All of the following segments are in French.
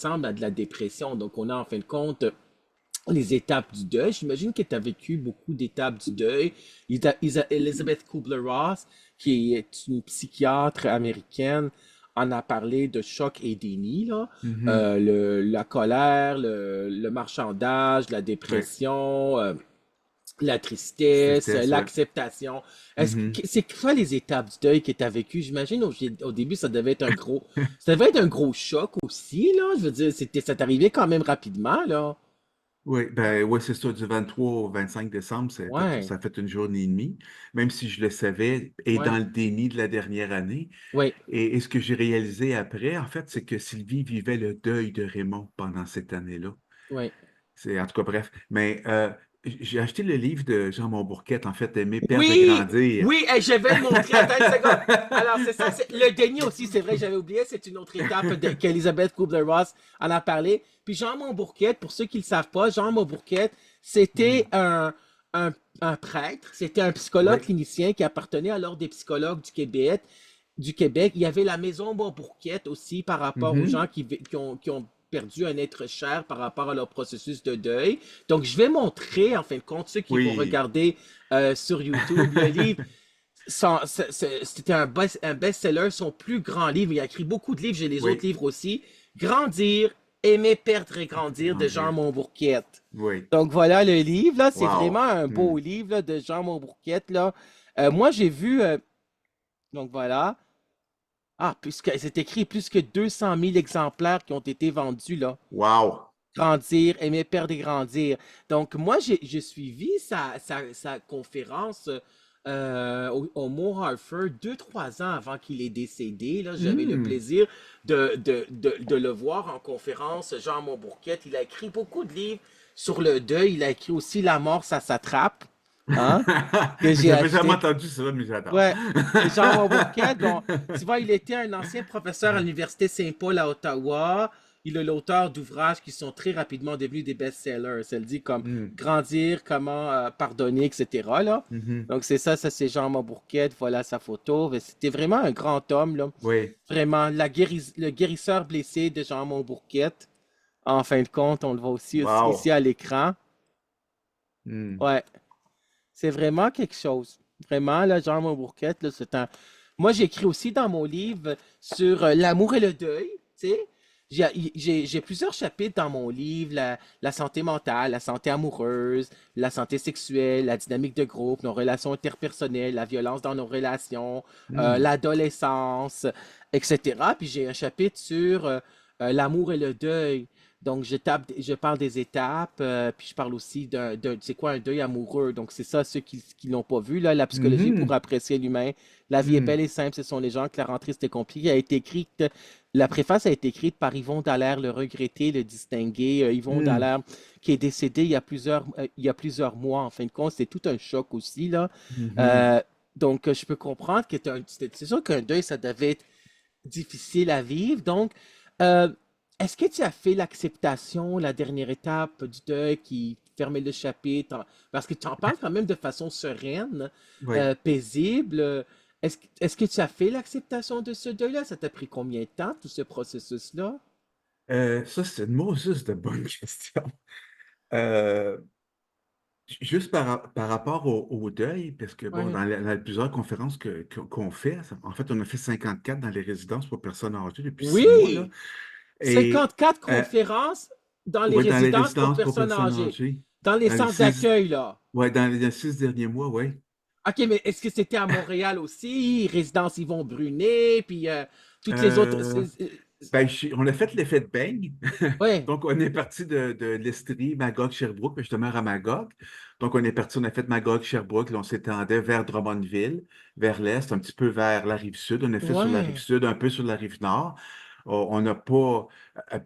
ressemble à de la dépression. Donc, on a en fin de compte les étapes du deuil. J'imagine que tu as vécu beaucoup d'étapes du deuil. Elizabeth Kubler-Ross, qui est une psychiatre américaine, en a parlé de choc et déni, là. Mhm. La colère, le marchandage, la Ouais. dépression, la tristesse, Tristesse, ouais. l'acceptation. Mhm. C'est quoi les étapes du deuil que tu as vécu? J'imagine au début, ça devait être un gros choc aussi, là. Je veux dire, ça t'arrivait quand même rapidement, là. Oui, ben ouais, c'est ça, du 23 au 25 décembre, Ouais, ça a fait une journée et demie, même si je le savais, et ouais, dans le déni de la dernière année. ouais, Et ce que j'ai réalisé après, en fait, c'est que Sylvie vivait le deuil de Raymond pendant cette année-là. ouais. C'est, en tout cas, bref. Mais j'ai acheté le livre de Jean Monbourquette, en fait, Aimer, perdre et Oui, grandir. oui, hey, je vais le montrer. Attends une seconde. Alors, c'est ça, c'est le déni aussi, c'est vrai, j'avais oublié, c'est une autre étape qu'Elisabeth Kubler-Ross en a parlé. Puis Jean Montbourquette, pour ceux qui ne le savent pas, Jean Montbourquette, c'était Mhm. un prêtre, c'était un psychologue Oui. clinicien qui appartenait à l'Ordre des psychologues du Québec. Il y avait la maison Montbourquette aussi par rapport aux gens Mhm. qui ont perdu un être cher par rapport à leur processus de deuil. Donc, je vais montrer, en fin de compte, ceux qui vont Oui. regarder sur YouTube le livre. C'était un best-seller, son plus grand livre. Il a écrit beaucoup de livres, j'ai les autres Oui. livres aussi. Grandir, aimer, perdre et Perdre et grandir de Jean grandir. Montbourquette. Oui. Donc voilà le livre, là, c'est vraiment Wow. un beau Hmm. livre là, de Jean Montbourquette. Là. Moi, j'ai vu, donc voilà, puisque c'est écrit plus que 200 000 exemplaires qui ont été vendus, là. Wow. Grandir, aimer, perdre et grandir. Donc, moi, j'ai suivi sa conférence au Mont Harford 2, 3 ans avant qu'il ait décédé. Là, j'avais le Hmm. plaisir de le voir en conférence, Jean Montbourquette. Il a écrit beaucoup de livres sur le deuil. Il a écrit aussi La mort, ça s'attrape, hein, que j'ai J'avais jamais acheté. entendu ça, mais j'adore. Ouais. Et Jean Montbourquette, bon, tu vois, il était un ancien professeur à l'Université Saint-Paul à Ottawa. Il est l'auteur d'ouvrages qui sont très rapidement devenus des best-sellers. Ça le dit comme Hmm. Grandir, comment pardonner, etc. Là. Mhm. Donc c'est ça c'est Jean Montbourquette, voilà sa photo. Mais c'était vraiment un grand homme, là. Oui. Vraiment, le guérisseur blessé de Jean Montbourquette. En fin de compte, on le voit aussi ici Wow. à l'écran. Hmm. Ouais, c'est vraiment quelque chose. Vraiment, là, Jean Montbourquette, là, c'est un, moi, j'écris aussi dans mon livre sur l'amour et le deuil. Tu sais, j'ai plusieurs chapitres dans mon livre, la santé mentale, la santé amoureuse, la santé sexuelle, la dynamique de groupe, nos relations interpersonnelles, la violence dans nos relations, Hmm. l'adolescence, etc. Puis j'ai un chapitre sur l'amour et le deuil. Donc, je parle des étapes, puis je parle aussi c'est quoi un deuil amoureux. Donc, c'est ça, ceux qui l'ont pas vu, là, la psychologie pour Mhm. apprécier l'humain. La vie est Hmm. belle et simple, ce sont les gens que la rentrée c'était compliqué. A été écrite, la préface a été écrite par Yvon Dallaire, le regretté, le distingué. Yvon Hmm. Dallaire, qui est décédé il y a plusieurs mois, en fin de compte. C'est tout un choc aussi, là. Mhm. Euh, donc, je peux comprendre que c'est sûr qu'un deuil, ça devait être difficile à vivre. Donc, euh, est-ce que tu as fait l'acceptation, la dernière étape du deuil qui fermait le chapitre? Parce que tu en parles quand même de façon sereine, Oui. paisible. Est-ce que tu as fait l'acceptation de ce deuil-là? Ça t'a pris combien de temps, tout ce processus-là? Ça, c'est une Moses de bonne question. Euh, Juste par rapport au deuil, parce que bon, Ouais. dans plusieurs conférences qu'on fait, en fait, on a fait 54 dans les résidences pour personnes âgées depuis 6 mois, là. Oui! Et 54 euh, conférences dans les ouais, dans les résidences pour résidences pour personnes personnes âgées, âgées, dans les dans les centres six, d'accueil, là. ouais, dans les 6 derniers mois, ouais. OK, mais est-ce que c'était à Montréal aussi? Résidence Yvon Brunet, puis toutes les autres. Euh, Ben, on a fait l'effet de beigne. Ouais, Donc, on est parti de l'Estrie, Magog, Sherbrooke, puis je demeure à Magog. Donc, on est parti, on a fait Magog, Sherbrooke, là, on s'étendait vers Drummondville, vers l'est, un petit peu vers la rive sud. On a fait sur la rive ouais, sud, un peu sur la rive nord. On n'a pas.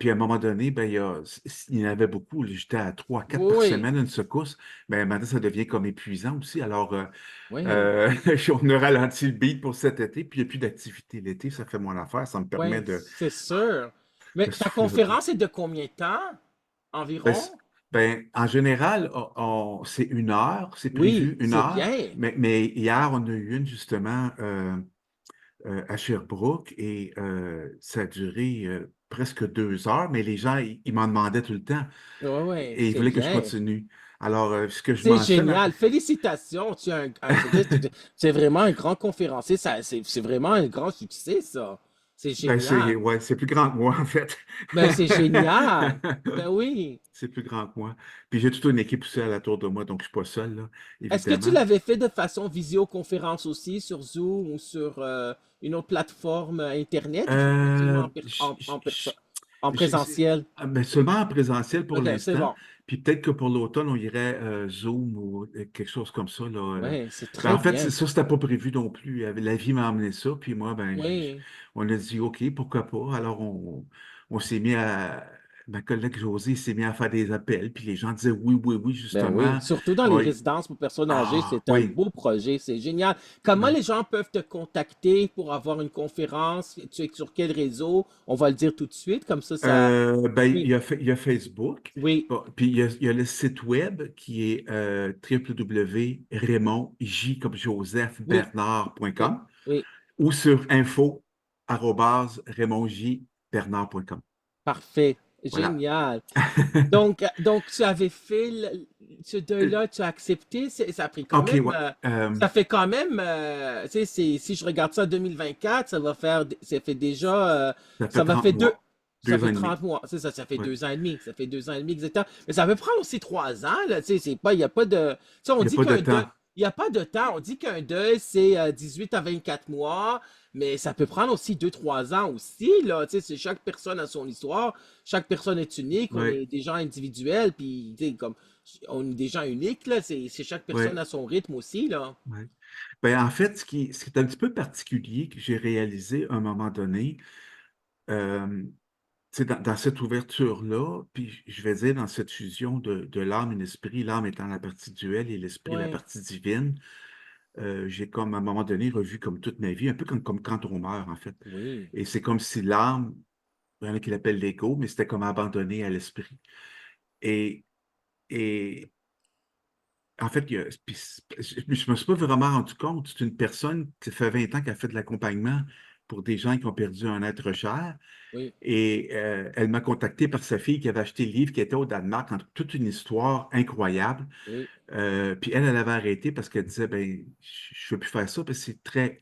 Puis à un moment donné, ben, il y en avait beaucoup. Là. J'étais à 3, 4 par oui, semaine, une secousse. Mais maintenant, ça devient comme épuisant aussi. Alors, oui, on a ralenti le beat pour cet été, puis il n'y a plus d'activité l'été, ça fait moins l'affaire. Ça me permet oui, c'est sûr. Mais de ta souffler un peu. conférence est de combien de temps Ben, environ? en général, c'est 1 heure, c'est Oui, prévu une c'est heure, bien. mais hier, on a eu une justement à Sherbrooke et ça a duré presque 2 heures, mais les gens, ils m'en demandaient tout le temps Ouais, ouais, et ils c'est voulaient que je bien. continue. Alors, ce que je C'est mentionne, génial. Félicitations. C'est vraiment un grand conférencier. C'est vraiment un grand succès, ça. C'est ben, c'est génial. ouais, c'est plus grand que moi, en fait. Ben, c'est génial. Ben oui. C'est plus grand que moi. Puis j'ai toute une équipe aussi à la tour de moi, donc je suis pas seul, là, Est-ce que tu évidemment. l'avais fait de façon visioconférence aussi sur Zoom ou sur une autre plateforme Internet ou c'était seulement Euh, en présentiel? ben, seulement en présentiel pour OK, c'est l'instant. bon. Puis peut-être que pour l'automne, on irait Zoom ou quelque chose comme ça, là. Oui, c'est Ben, très en fait, bien. ça, c'était pas prévu non plus. La vie m'a amené ça. Puis moi, ben, Oui. on a dit OK, pourquoi pas. Alors, on s'est mis à. Ma collègue Josée s'est mis à faire des appels. Puis les gens disaient oui, oui, oui, Ben oui, justement. surtout dans les Oui. résidences pour personnes âgées, Ah, c'est un oui. beau projet, c'est génial. Comment Ben, les gens peuvent te contacter pour avoir une conférence? Tu es sur quel réseau? On va le dire tout de suite, comme ça. Ben, Oui, il y a Facebook, oui, bon, puis il y a le site web qui est www.raymondj comme Joseph oui, oui, Bernard.com oui, ou sur info@raymondjbernard.com. parfait, Voilà. génial. Donc tu avais fait ce deuil-là, tu as accepté, ça a pris quand OK, même, ouais. ça fait quand même, tu sais, si je regarde ça en 2024, ça fait déjà, Ça fait ça va 30 fait deux, mois, ça deux ans fait et demi. 30 mois, c'est ça, ça fait Ouais. 2 ans et demi, ça fait 2 ans et demi exactement. Mais ça peut prendre aussi 3 ans, là, tu sais, c'est pas, il y a pas de, tu sais, on Il n'y a dit pas de qu'un deuil, temps. il n'y a pas de temps, on dit qu'un deuil, c'est 18 à 24 mois, mais ça peut prendre aussi 2, 3 ans aussi, là, tu sais, chaque personne a son histoire. Chaque personne est unique, on Oui, est des gens individuels, puis tu sais, comme on est des gens uniques, là, c'est chaque personne oui, à son rythme aussi, là. oui. Ben, en fait, ce qui est un petit peu particulier que j'ai réalisé à un moment donné, euh, c'est dans cette ouverture-là, puis je vais dire dans cette fusion de l'âme et l'esprit, l'âme étant la partie duelle et l'esprit la Ouais, partie divine, j'ai comme à un moment donné revu comme toute ma vie, un peu comme quand on meurt en fait. oui, Et c'est comme si l'âme, il y en a qui l'appellent l'ego, mais c'était comme abandonné à l'esprit. Et, et en fait, je me suis pas vraiment rendu compte, c'est une personne qui fait 20 ans qui a fait de l'accompagnement pour des gens qui ont perdu un être cher. oui, Et elle m'a contacté par sa fille qui avait acheté le livre qui était au Danemark, toute une histoire incroyable. oui, Puis elle avait arrêté parce qu'elle disait, ben, je ne veux plus faire ça parce que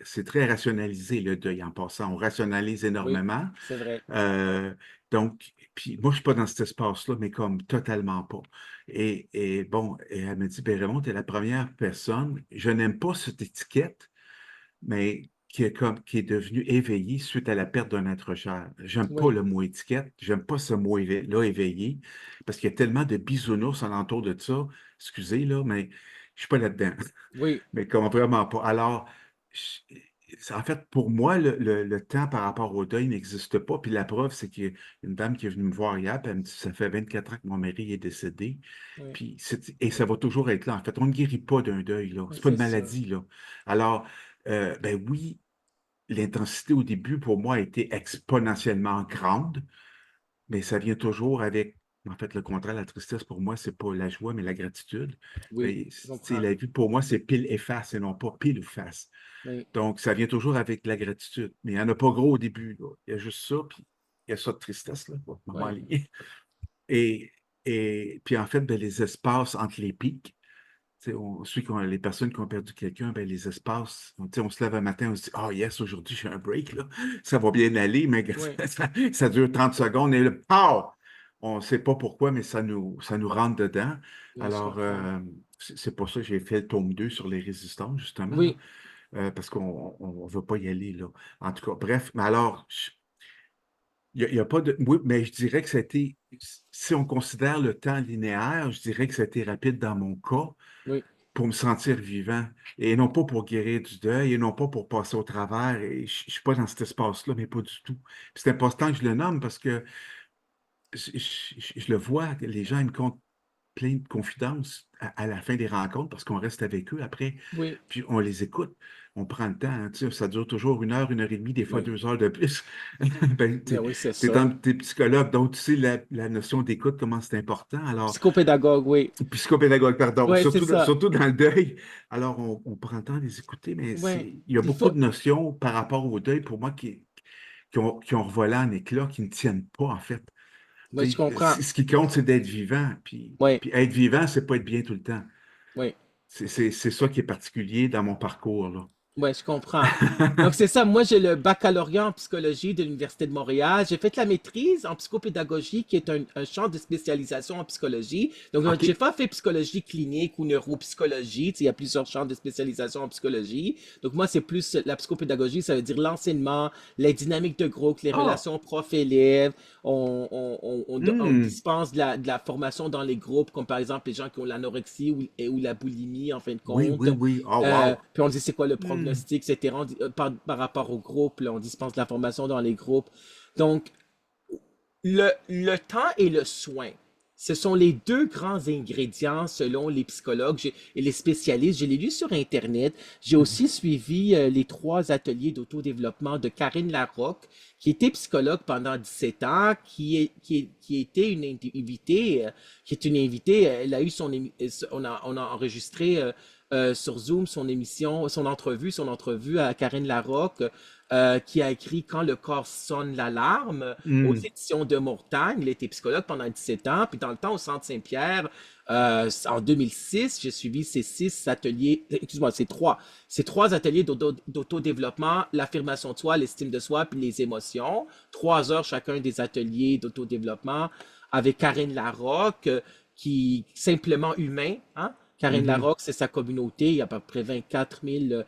c'est très rationalisé le deuil en passant. On rationalise oui, énormément. c'est vrai. Euh, donc, puis moi, je ne suis pas dans cet espace-là, mais comme totalement pas. Et bon, et elle me dit, ben Raymond, tu es la première personne. Je n'aime pas cette étiquette mais qui est devenu éveillé suite à la perte d'un être cher. J'aime pas Oui, le mot étiquette, j'aime pas ce mot-là, éveillé, parce qu'il y a tellement de bisounours alentour de ça. Excusez, là, mais je suis pas là-dedans. oui, Mais comme vraiment pas. Alors, je- en fait, pour moi, le temps par rapport au deuil n'existe pas. Puis la preuve, c'est qu'il y a une dame qui est venue me voir hier, puis elle me dit, ça fait 24 ans que mon mari est décédé. oui, Puis et ça va toujours être là. En fait, on ne guérit pas d'un deuil, là. oui, C'est pas c'est une ça. maladie, là. Alors, ben oui, l'intensité au début, pour moi, a été exponentiellement grande, mais ça vient toujours avec, en fait, le contraire, la tristesse, pour moi, c'est pas la joie, mais la gratitude. Oui, Et, je c'est comprends. la vie, pour moi, c'est pile et face et non pas pile ou face. Oui, Donc, ça vient toujours avec la gratitude. Mais il n'y en a pas gros au début, là. Il y a juste ça, puis il y a ça de tristesse, là, à un moment oui, donné. Et, et puis, en fait, ben, les espaces entre les pics, tu sais, les personnes qui ont perdu quelqu'un, ben, les espaces, tu sais, on se lève un matin, on se dit, ah yes, aujourd'hui, j'ai un break, là. Ça va bien aller, mais oui, ça dure 30 secondes et le pow! On ne sait pas pourquoi, mais ça nous rentre dedans. oui, je Alors, comprends. c'est pour ça que j'ai fait le tome 2 sur les résistants, justement, là, Oui, parce qu'on ne veut pas y aller, là. En tout cas, bref, mais alors, il y a pas de. Oui, mais je dirais que c'était. Si on considère le temps linéaire, je dirais que c'était rapide dans mon cas oui, pour me sentir vivant et non pas pour guérir du deuil et non pas pour passer au travers. Et je ne suis pas dans cet espace-là, mais pas du tout. Puis c'est important que je le nomme parce que je le vois, que les gens ils me comptent plein de confidences à la fin des rencontres parce qu'on reste avec eux après, oui, puis on les écoute. On prend le temps, hein, tu sais, ça dure toujours une heure et demie, des fois oui. 2 heures de plus. Ben, Ben oui, c'est t'es, ça. t'es psychologue, donc tu sais la notion d'écoute, comment c'est important. Alors, Psychopédagogue, oui. psychopédagogue, pardon, Oui, c'est surtout, ça. surtout dans le deuil. Alors, on prend le temps de les écouter, mais Oui. il y a Il beaucoup faut, de notions par rapport au deuil pour moi qui ont revolé en éclats, qui ne tiennent pas, en fait. Oui, je comprends. Ce qui compte, c'est d'être vivant. Oui, Puis être vivant, c'est pas être bien tout le temps. oui. C'est ça qui est particulier dans mon parcours, là. Ouais, je comprends. Donc, c'est ça. Moi, j'ai le baccalauréat en psychologie de l'Université de Montréal. J'ai fait la maîtrise en psychopédagogie, qui est un champ de spécialisation en psychologie. Donc, j'ai OK. pas fait psychologie clinique ou neuropsychologie. Tu sais, il y a plusieurs champs de spécialisation en psychologie. Donc, moi, c'est plus la psychopédagogie. Ça veut dire l'enseignement, les dynamiques de groupe, les Ah! relations prof-élève. On Hmm. dispense de la formation dans les groupes, comme par exemple les gens qui ont l'anorexie ou la boulimie, en fin de Oui, compte. oui, oui. Oh, wow. Puis on dit c'est quoi le Hmm. prognostic, etc. Par rapport au groupe, là, on dispense de la formation dans les groupes. Donc, le temps et le soin, ce sont les deux grands ingrédients selon les psychologues et les spécialistes. Je l'ai lu sur Internet. J'ai aussi suivi les 3 ateliers d'autodéveloppement de Karine Larocque, qui était psychologue pendant 17 ans, qui était une invitée, qui est une invitée. Elle a eu on a enregistré sur Zoom son émission, son entrevue à Karine Larocque, qui a écrit Quand le corps sonne l'alarme aux Hmm. éditions de Mortagne. Il était psychologue pendant 17 ans. Puis dans le temps, au Centre Saint-Pierre, en 2006, j'ai suivi ces trois ateliers d'autodéveloppement, l'affirmation de soi, l'estime de soi, puis les émotions. 3 heures chacun des ateliers d'autodéveloppement avec Karine Larocque, qui simplement humain, hein? Karine Mhm. Larocque, c'est sa communauté. Il y a à peu près 24 000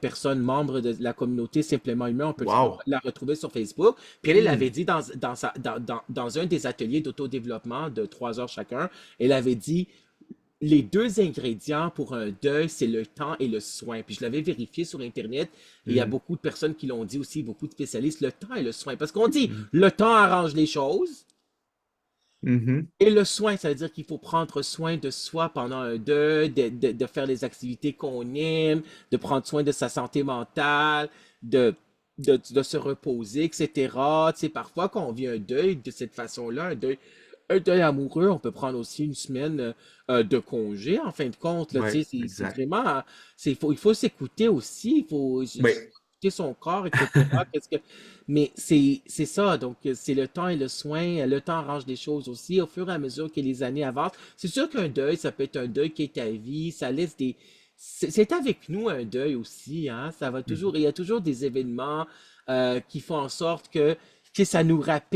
personnes membres de la communauté Simplement Humain. On peut Wow. la retrouver sur Facebook. Puis elle avait Hmm. dit dans un des ateliers d'autodéveloppement de 3 heures chacun, elle avait dit les deux ingrédients pour un deuil, c'est le temps et le soin. Puis je l'avais vérifié sur Internet et il y a Hmm. beaucoup de personnes qui l'ont dit aussi, beaucoup de spécialistes, le temps et le soin. Parce qu'on dit Hmm. le temps arrange les choses. Mhm. Et le soin, ça veut dire qu'il faut prendre soin de soi pendant un deuil, de faire les activités qu'on aime, de prendre soin de sa santé mentale, de se reposer, etc. Tu sais, parfois, quand on vit un deuil de cette façon-là, un deuil amoureux, on peut prendre aussi une semaine de congé, en fin de compte. Là, Ouais, tu sais, c'est exact. vraiment. Il faut s'écouter aussi, il faut Oui. écouter son corps, etc. Mais c'est ça, donc c'est le temps et le soin. Le temps arrange des choses aussi au fur et à mesure que les années avancent. C'est sûr qu'un deuil, ça peut être un deuil qui est ta vie, ça laisse des. C'est avec nous un deuil aussi, hein. Ça va Mhm. toujours, il y a toujours des événements qui font en sorte que ça nous rappelle